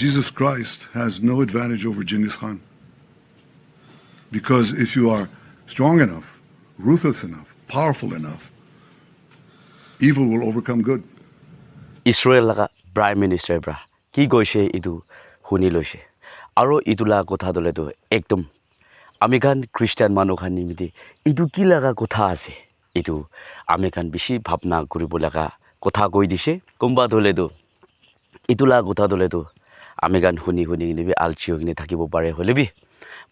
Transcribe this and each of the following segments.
Jesus Christ has no advantage over Genghis Khan. Because if you are strong enough, ruthless enough, powerful enough, evil will overcome good. Israel laga prime minister bra ki goise idu huni loise aro idula kotha dole to ekdom amikan Christian manu khan nimiti idu ki laga kotha ase idu amikan bishi bhabna koribo laga kotha koi dise komba dole to idula kotha dole to amikan huni nibi alchi hogine thakibo pare holebi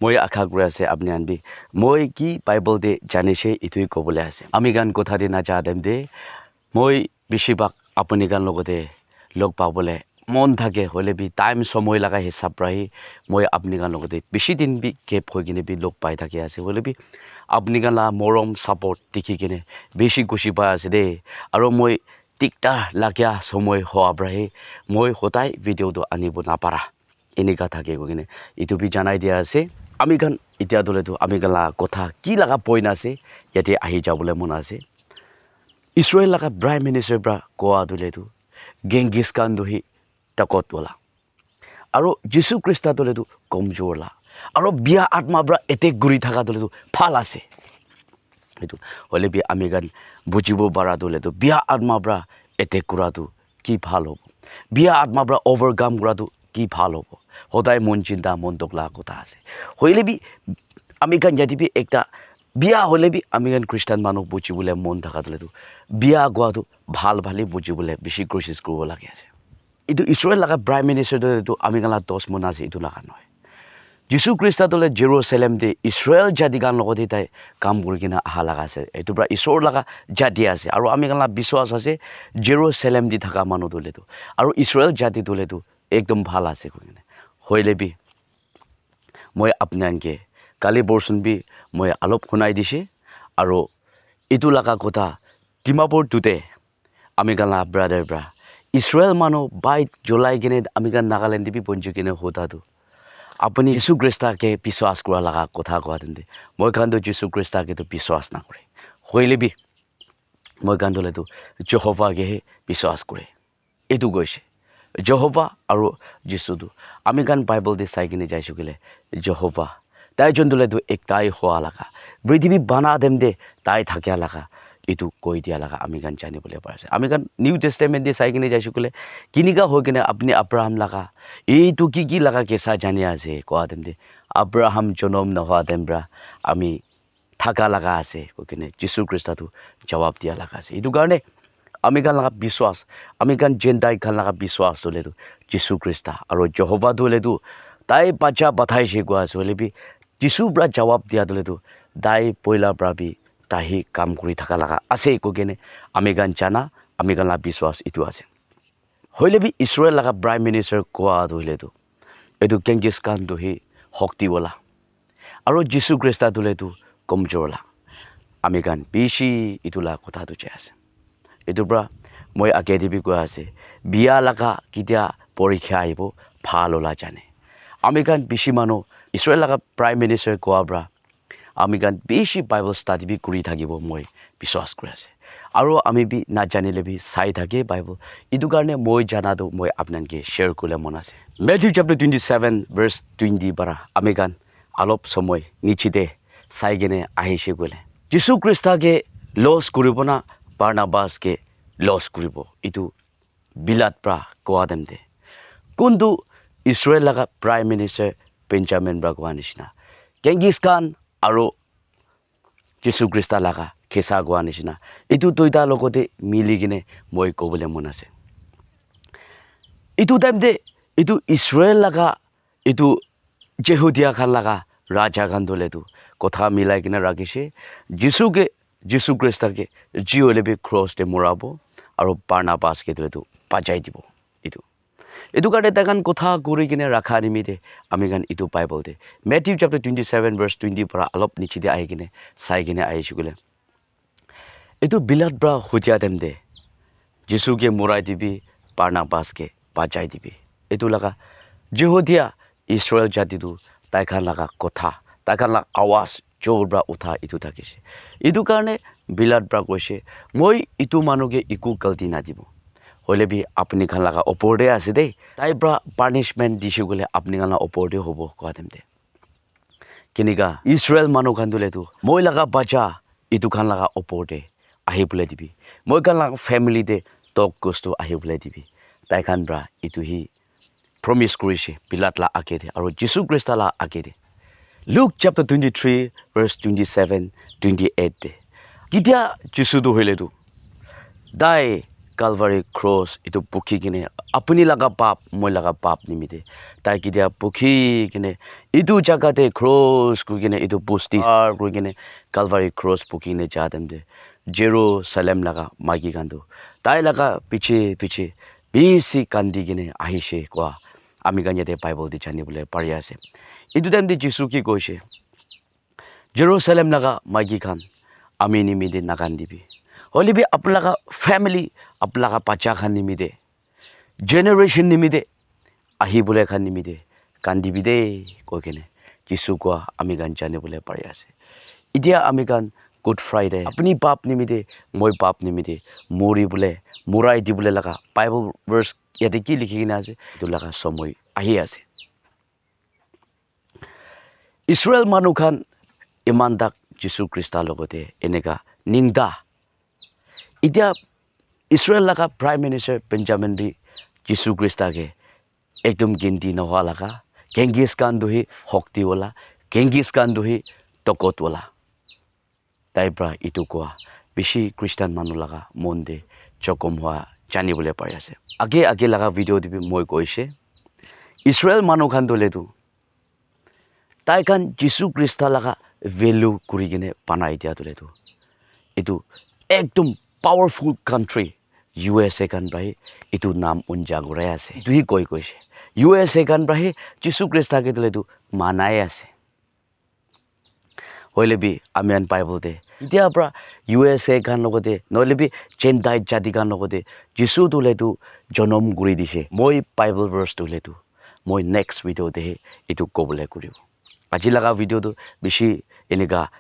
moi akha kura ase apni anbi moi ki bible de janise itui kobole ase amikan kotha de na ja dem de moi bishi bak apনি গান লগতে লগ পাবলে মন থাকে হলে B time সময় লাগা হিসাব রাহি মই আপনি গান লগতে বেশি দিন বি গেপ হৈ কিনে বি লগ পাই থাকে আছে হলে বি আপনি গান লা মৰম সাপোৰ্ট দেখি কিনে বেশি খুশি পাই আছে দে আৰু মই টিকটা লাগিয়া সময় হোৱা ৰাহি মই হতাই ভিডিওটো আনিব না পাৰা এনেকা থাকে কিনে ইটো বি জানাই দিয়া আছে আমি গান ইতিয়া দলেতো আমি গালা কথা কি লাগা পইন আছে ইয়াতে আহি যাবলে মন আছে Israel laga prime minister bra koa duletu Genghis Khan dohi takot wala aro Jesus Christ duletu komjor la aro bia atma bra etek guri thaka duletu phal ase etu hole bi amigan bujibo bara duletu bia atma bra etek kura tu ki phal hobo bia atma bra overcome kura tu ki phal hobo hodai mon chinta mon dokla kotha ase hoile bi amigan jadi bi ekta বিয়া হলে B আমিগান খ্রিস্টান মানুহ বুজিবলে মন থাকা দলেতো বিয়া গোৱাটো ভাল ভালে বুজিবলে বেশি কোশিশ কৰিব লাগে আছে ইটো ইসরায়েল লাগা প্রাইম মিনিস্টার দলেতো আমিগালা 10 মন আছে ইটো লাগা নয় যিশু খ্রিস্ট দলে জেরুজালেম দে ইসরায়েল জাতি গান লগতে তাই কাম কৰি কিনা আহা লাগা আছে এটো পৰা ঈশ্বৰ লাগা জাতি আছে আৰু আমিগালা বিশ্বাস আছে জেৰুজালেম দি থাকা মানুহ দলেতো আৰু ইসরায়েল জাতি দলেতো একদম ভাল আছে কইনে হইলে বি মই আপনানকে কালি বৰসুন বি মই আলোপ শুনাই দিছে আৰু ইটো লাগা কথা ডিমাপুৰ দুতে আমি গালা ব্ৰাদাৰ ব্ৰা ইসরায়েল মানুহ বাইট জুলাই কিনে আমি গান নাগালেণ্ড বি পঞ্জু কিনে হোতাটো আপুনি যিশু খ্ৰীষ্টকে বিশ্বাস কৰা লাগা কথা কোৱা তেন্তে মই কান্দো যিশু খ্ৰীষ্টকে তো বিশ্বাস না কৰে হইলে বি মই কান্দলেতো যহোৱাকে বিশ্বাস কৰে এটো গৈছে যহোৱা আৰু যিশুটো আমি গান বাইবেল দি চাই কিনে যাইছো গলে যহোৱা তাই জন্দুলেতো একটাই হওয়া লাগা পৃথিবী বানা দেম দে তাই থাকিয়া লাগা ইটো কৈ দিয়া লাগা আমি গান জানিবলে পাৰছে আমি গান নিউ টেষ্টামেণ্ট দি চাই কিনে যাইছো কলে কিনিকা হৈ কিনে আপনি আব্রাহাম লাগা এইটো কি লাগা কেসা জানি আছে কোৱা দেম দে আব্ৰাহাম জনম নহোৱা দেমব্ৰা আমি থাকা লাগা আছে কৈ কিনে যিশু খ্ৰীষ্টটো জবাব দিয়া লাগা আছে ইটো কাৰণে আমি গান লাগা বিশ্বাস আমি গান জেন্দাই গান লাগা বিশ্বাস দলেতো যিশু খ্ৰীষ্ট আৰু যহোৱা দলেতো তাই বাচ্চা বাথাইছে কোৱা আছে হলে বি যিশু ব্ৰা জবাব দিয়া দলেতো দাই পয়লা ব্ৰাবি তাহি কাম কৰি থাকা লাগা আছে কইনে আমি গান জানা আমি গান বিশ্বাস ইটো আছে হইলে বি ইসরায়েল লাগা প্রাইম মিনিস্টার কোয়া দলেতো এটো গেংগিস খান দহি শক্তি বলা আৰু যিশু খ্ৰীষ্ট দলেতো কমজোৰলা আমি গান বেশি ইটোলা কথাটো চাই আছে এটো ব্ৰা মই আগে দিবি কোৱা আছে বিয়া লাগা কিতিয়া পৰীক্ষা আহিব ভাল ওলা জানে আমি গান বেশি মানুহ ইসৰায়েল লাগা প্ৰাইম মিনিস্টাৰ কোৱা ব্ৰা আমি গান বেশি বাইবেল স্টাডি বি কৰি থাকিব মই বিশ্বাস কৰি আছে আৰু আমি বি না জানিলে বি চাই থাকে বাইবেল ইটো কাৰণে মই জানাটো মই আপোনানকে শেয়াৰ কৰিলে মন আছে মেথিউ চ্যাপ্টাৰ 27 ভাৰ্স 20 পৰা আমি গান অলপ সময় নিচিতে চাই কিনে আহিছে গলে যিশু খ্ৰীষ্টকে লছ কৰিব না বাৰনাবাসকে লছ কৰিব ইটো বিলাত পৰা কোৱা দেম দে কোনটো ইসৰায়েল লাগা প্ৰাইম মিনিস্টাৰ বেঞ্জামিন ব্ৰাগোৱা নিচিনা গেংগিস খান আৰু যিশু খ্ৰীষ্ট লাগা কেঁচা গোৱা নিচিনা ইটো দুইটা লগতে মিলি কিনে মই ক'বলৈ মন আছে ইটো টাইম দে ইটো ইসরায়েল লাগা ইটো জেহুদিয়া খান লাগা ৰাজা খান দলেতো কথা মিলাই কিনে ৰাখিছে যিশু খ্ৰীষ্টকে যি হ'লে বি ক্ৰছতে মৰাব আৰু বাৰনাবাসকে দলেতো পাজাই দিব ইটো কাৰণে তাগান কথা কৰি কিনে ৰাখা নিমিতে আমি গান ইটো বাইবেল দে মেথিউ চ্যাপ্টাৰ 27 ভাৰ্স 20 পৰা অলপ নিচিতে আহি কিনে চাই কিনে আহিছো গলে ইটো বিলাত ব্ৰা হতিয়া দেম দে যিশুকে মৰাই দিবি বাৰনাবাসকে পাজাই দিবি ইটো লাগা যেহুদিয়া ইসৰায়েল জাতিটো তাইখান লাগা কথা তাইখান লাগা আৱাজ জোৰ ব্ৰা উঠা ইটো থাকিছে ইটো কাৰণে বিলাত ব্ৰা কৈছে মই ইটো মানুহকে একো গলতি না দিব হলে বি আপনি খান লাগা ওপৰতে আছে দেই তাই পৰা পানিশমেন্ট দিছে গলে আপনি খান ওপৰতে হ'ব কোৱা তেমতে কিনিকা ইছৰাইল মানুহ খান দুলেতো মই লাগা বাচ্চা ইটো খান লাগা ওপৰতে আহি বলে দিবি মই খান লাগা ফ্যামিলিতে টক কষ্ট আহি বলে দিবি তাই খান ব্ৰা ইটো হি প্ৰমিস কৰিছে পিলাত লা আকেদে আৰু যীশু খ্ৰীষ্ট লা আকেদে Luke chapter 23 verse 27 28 de kitia jisu do hoile tu dai calvary cross itu pukhi kine apni laga pap moi laga pap nimite tai kitia pukhi kine itu jaga te cross ku kine itu pusti ar ku kine calvary cross pukhi ne ja dem de Jerusalem laga magi gandu tai laga piche bisi kandi kine ahishe kwa ami ganyate bible di chani bole pari ase itu time di jisu ki koise Jerusalem laga magi khan ami nimide nakan dibi holibi aplaga family aplaga pacha khan nimide generation nimide ahi bole khan nimide kandibi de kokene jisu ko ami gan jane bole pari ase idia ami gan good friday apni pap nimide moi pap nimide mori bole murai di bole laga bible verse yate ki likhi kina ase itu laga somoy ahi ase Israel manukhan imandak Jesu Krista logote enega ningda idia Israel laga prime minister Benjamin bi Jesu Krista ge ekdom ginti na hwa laga Genghis Khan dohi hokti wala Genghis Khan dohi tokot wala taibra itu kwa bishi Christian manu laga monde chokom hwa jani bole pari ase age laga video dibi moi koise Israel manukhan dole tu তাই খান যীশু খ্ৰীষ্ট লাগা value কৰি কিনে পানাই দিয়া তোলে তো এইটো একদম পাৱাৰফুল কান্ট্ৰি USA খান বাহি এইটো নাম উঞ্জাগৰাই আছে এইটোহি কৈছে USA খান বাহি যীশু খ্ৰীষ্টকে তোলে তো মানাই আছে হইলে বি আমি আন বাইবলতে এতিয়া পৰা USA খান লগতে নহলে বি চেন্টাই জাতি খান লগতে যীশু তোলে তো জনম গুৰি দিছে মই বাইবল ভাৰ্স তোলে তো মই নেক্সট ভিডিঅ'তে এইটো ক'বলৈ কৰিব আজি লাগা ভিডিঅ'টো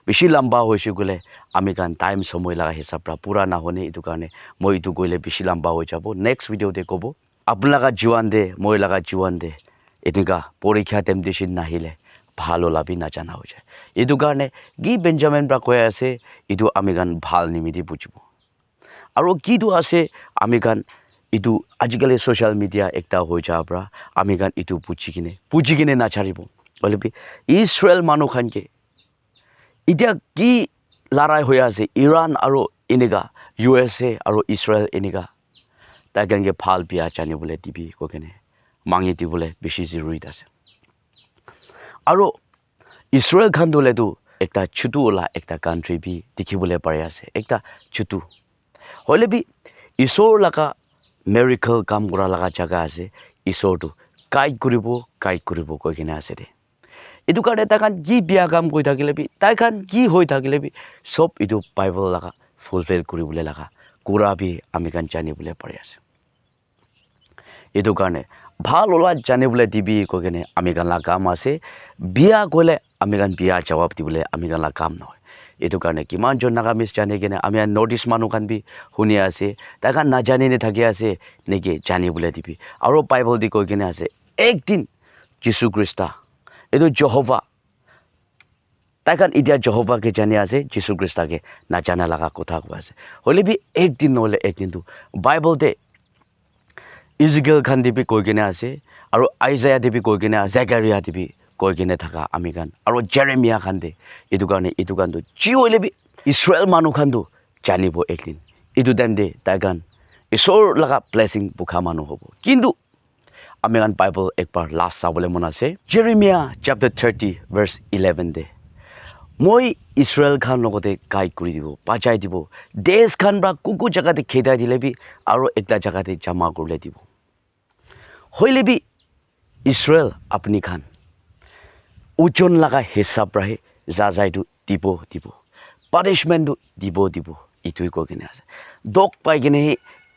বেছি লম্বা হৈছে গলে আমি কান টাইম সময় লাগা হিচাপৰা পুৰা নহনে এইটো কাৰণে মই এইটো গলে বেছি লম্বা হৈ যাব নেক্সট ভিডিঅ'তে ক'ব আপোনালোকে জীৱান দে মই লাগা জীৱান দে এনেকা পৰীক্ষা টেম্পটেশ্যন নাহিলে ভাল ওলাবি নাজানা হৈ যায় এইটো কাৰণে কি বেঞ্জামিন পৰা কৈ আছে এইটো আমি কান ভাল নিমিতি বুজিব আৰু কিটো আছে আমি কান এইটো আজিকালি ছ'চিয়েল মিডিয়া একটা হৈ যোৱাৰ পৰা আমি কান এইটো বুজি কিনে নাচাৰিব বলবি ইছৰাইল মানুহ খানকে এতিয়া কি লৰাই হৈ আছে ইৰাণ আৰু এনেকা USA আৰু ইছৰাইল এনেকা তাই কাৰণে ভাল বিয়া জানিবলৈ দিবি কোকেনে মাঙি দিবলৈ বেছি জৰুৰী আছে আৰু ইছৰাইল খান দলেতো একটা ছোটো ওলা একটা কান্ট্ৰি বি দেখিবলৈ পাৰি আছে একটা ছোটো হ'লে বি ঈশ্বৰ লগা মেৰিকল কাম কৰা লগা জাগা আছে ঈশ্বৰটো গাইড কৰিব কৈ কিনে আছে দে এইটো কাৰণে তাই খান কি বিয়া কাম কৰি থাকিলে বি তাই খান কি হৈ থাকিলে বি চব এইটো বাইবল লগা ফুলফিল কৰিবলৈ লগা কৰা বি আমি খান জানিবলৈ পাৰি আছে এইটো কাৰণে ভাল ওলা জানিবলৈ দিবি কৈ কিনে আমি খান লগা কাম আছে বিয়া গ'লে আমি খান বিয়া জবাব দিবলৈ আমি খান লগা কাম নহয় এইটো কাৰণে কিমানজন নাগামিজ জানি কিনে আমি নৰ্থ ইষ্ট মানুহ খান বি শুনি আছে তাই খান নাজানি থাকি আছে নেকি জানিবলৈ দিবি আৰু বাইবল দি কৈ কিনে আছে একদিন যীশু খ্ৰীষ্ট এইটো জহোবা তাই খান এতিয়া জহোবাকে জানি আছে যীশু খ্ৰীষ্টকে নাজানা লগা কথা কৈ আছে হ'লে বি একদিন নহ'লে একদিনটো বাইবলতে ইজগেল খান দিবি কৈ কিনে আছে আৰু আইজায়া দিবি কৈ কিনে জেকাৰিয়া দিবি কৈ কিনে থকা আমি খান আৰু জেৰেমিয়া খান দে এইটো কাৰণটো যি হ'লে বি ইছৰাইল মানুহ খানটো জানিব একদিন এইটো টাইম দে তাই খান ঈশ্বৰ লগা ব্লেছিং পোখা মানুহ হ'ব কিন্তু আমি খান বাইবল একবাৰ লাষ্ট চাবলৈ মন আছে জেৰেমিয়া চেপ্টাৰ 30 ভাৰ্ছ 11 দে মই ইছৰাইল খান লগতে গাইড কৰি দিব বাচাই দিব দেশ খান বা কুকু জেগাতে খেদাই দিলে বি আৰু একটা জেগাতে জমা কৰিলে দিব হ'লে বি ইছৰাইল আপুনি খান ওজন লগা হিচাপ ৰাহে যাইটো দিব পানিছমেণ্টটো দিব এইটোৱে কৈ কিনে আছে দক পাই কিনে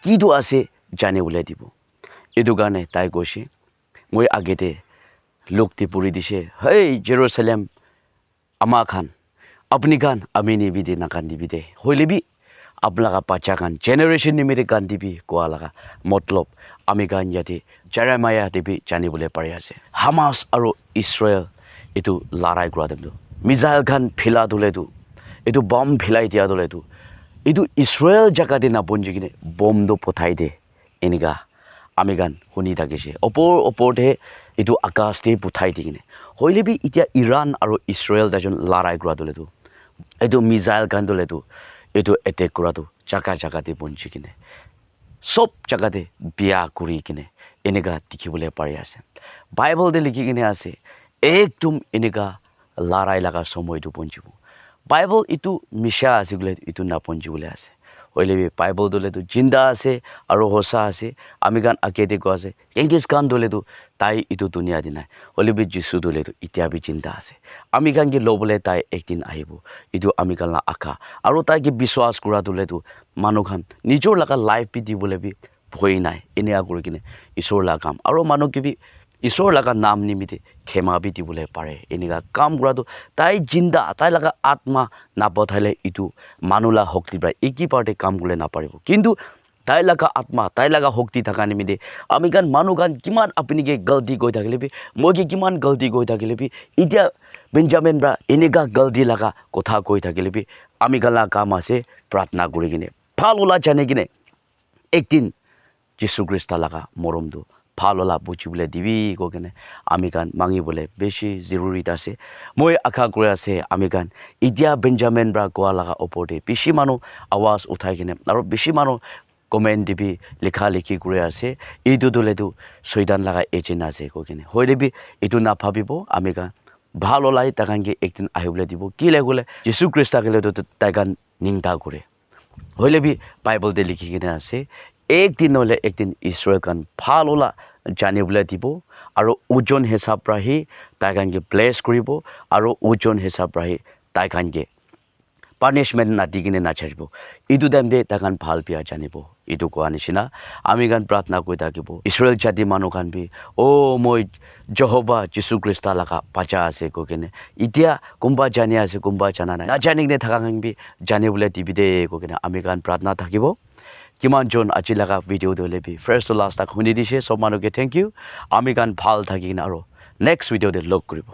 কিটো আছে জানিবলৈ দিব এইটো কাৰণে তাই কৈছে মই আগতে লোকটি পৰি দিছে হেই জেৰুচালেম আমাৰ খান আপুনি খান আমি নিবি দে নাকান দিবি দে হ'লে বি আপোনালোকে বাচ্চা গান জেনেৰেশ্যন নিমিত্তে গান দিবি কোৱা লগা মতলব আমি গান ইয়াতে জেৰেমায়া দিবি জানিবলৈ পাৰি আছে হামাছ আৰু ইছৰাইল এইটো লৰাই কৰা দিমটো মিজাইল গান ফিলা দিলেতো এইটো বম ফিলাই দিয়া দিলেতো এইটো ইছৰাইল জেগাতে নাপঞ্জি কিনে বমটো পঠাই দে এনেকুৱা আমি গান শুনি থাকিছে ওপৰতে এইটো আকাশতে পঠাই দি কিনে হ'লেবি এতিয়া ইৰাণ আৰু ইছৰাইল এজন লৰাই কৰা দিলেতো এইটো মিজাইল গান দিলেতো এইটো এটেক কৰাটো জাগাতে বঞ্চি কিনে চব জাগাতে বিয়া কৰি কিনে এনেকুৱা দেখিবলৈ পাৰি আছে বাইবেলতে লিখি কিনে আছে একদম এনেকুৱা লৰাই লগা সময়টো পঞ্চিব বাইবেল এইটো মিছা আছে বোলে এইটো নাপঞ্চিবলৈ আছে হ'লেবি বাইবেল দিলেতো জিন্দা আছে আৰু সঁচা আছে আমি গান আকেতে কোৱা আছে ইংলিছ গান দিলেতো তাই এইটো দুনিয়া দি নাই হ'লেবি যিচু দিলেতো এতিয়া বি জিন্দা আছে আমি গান কি ল'বলৈ তাই একদিন আহিব এইটো আমি গান আশা আৰু তাইকে বিশ্বাস কৰা দিলেতো মানুহখন নিজৰ লগা লাইফ বি দিবলৈ বি ভয় নাই এনেকুৱা কৰি কিনে ঈশ্বৰ লগা কাম আৰু মানুহ কিবি ঈশ্বৰ লগা নাম নিমিত্তে ক্ষমা বি দিবলৈ পাৰে এনেকুৱা কাম কৰাটো তাই জিন্দা তাই লগা আত্মা নাপঠাইলে এইটো মানুহ লগা শক্তি পায় একেবাৰতে কাম কৰিলে নাপাৰিব কিন্তু তাই লগা আত্মা তাই লগা শক্তি থকা নিমিত্তে আমি গান মানুহ গান কিমান আপুনিকে গলতি গৈ থাকিলে বি মই কি কিমান গলতি গৈ থাকিলে বি এতিয়া বেঞ্জামিন ব্ৰা এনেকুৱা গলতি লগা কথা কৈ থাকিলে বি আমি গান লগা কাম আছে প্ৰাৰ্থনা কৰি কিনে ভাল ওলা জানি কিনে একদিন যীশু খ্ৰীষ্ট লগা মৰমটো ভাল ওলা বুজিবলৈ দিবি কৈ কিনে আমি গান মাঙিবলৈ বেছি জৰুৰীত আছে মই আশা কৰি আছে আমি গান এতিয়া বেঞ্জামিন ব্ৰা কোৱা লগা ওপৰতে বেছি মানুহ আৱাজ উঠাই কিনে আৰু বেছি মানুহ কমেণ্ট দিবি লিখা লিখি কৰি আছে এইটো দিলেতো চৈতান লগা এজেণ্ট আছে কৈ কিনে হৈ দিবি এইটো নাভাবিব আমি গান ভাল ওলাই তাকানকে একদিন আহিবলৈ দিব কি লাগিলে যীশু খ্ৰীষ্ট গ'লেতো তাই গান নিন্দা কৰে হ'লেবি বাইবেলতে লিখি কিনে আছে একদিন নহ'লে একদিন ঈশ্বৰৰ গান ভাল ওলা জানিবলৈ দিব আৰু ওজন হিচাপ ৰাহি তাই গানকে ব্লেছ কৰিব আৰু ওজন হিচাপ ৰাহি তাই গানকে পানিছমেণ্ট নাদি কিনে নাচাৰিব এইটো টাইমতে তাই গান ভাল বিয়া জানিব এইটো কোৱা নিচিনা আমি গান প্ৰাৰ্থনা কৰি থাকিব ইছৰাইল জাতি মানুহ গান বি মই যহোবা যীশু খ্ৰীষ্ট লগা বাচ্চা আছে কৈ কিনে এতিয়া কোনোবা জানি আছে কোনোবা জানা নাই নাজানি কিনে থকা গান বি জানিবলৈ দিবি দে কৈ কিনে আমি গান প্ৰাৰ্থনা থাকিব কিমানজন আজি লগা ভিডিঅ' দিলেবি ফাৰ্ষ্ট লাষ্ট তাক শুনি দিছে চব মানুহকে থেংক ইউ আমি গান ভাল থাকি কিনে আৰু নেক্সট ভিডিঅ'তে লগ কৰিব